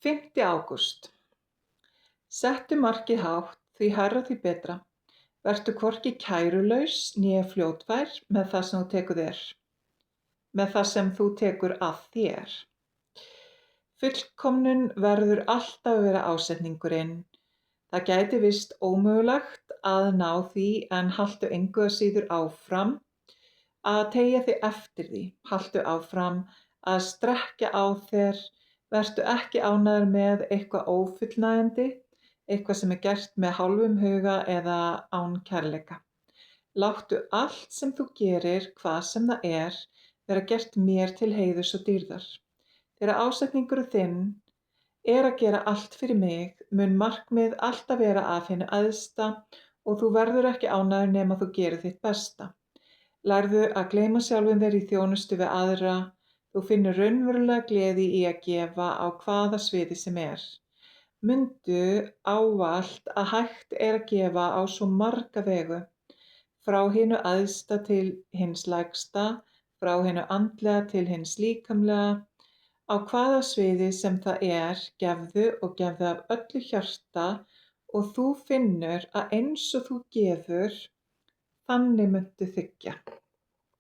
5. ágúst. Settu markið hátt, því hærra því betra. Vertu hvorki kærulaus né fljótfær með það sem þú tekur að þér. Fullkomnun verður alltaf að vera ásetningurinn. Það gæti virst ómögulegt að ná því en haltu engu að síður áfram að teygja þig eftir því. Haltu áfram að strekkja á þér. Vertu ekki ánægður með eitthvað ófullnægjandi, eitthvað sem gert með hálfum huga eða án kærleika. Láttu allt sem þú gerir, hvað sem það vera gert mér til heiðurs og dýrðar. Þegar ásetningur þinn að gera allt fyrir mig, mun markmið alltaf vera af hinu æðsta og þú verður ekki ánægður nema þú gerir þitt besta. Lærðu að gleyma sjálfum þér í þjónustu við aðra. Þú finnur raunverulega gleði í að gefa á hvaða sviði sem Mundu ávallt að hægt að gefa á svo marga vegu, frá hinu æðsta til hins lægsta, frá hinu andlega til hins líkamlega. Á hvaða sviði sem það gefðu og gefðu af öllu hjarta og þú finnur að eins og þú gefur, þannig muntu þiggja.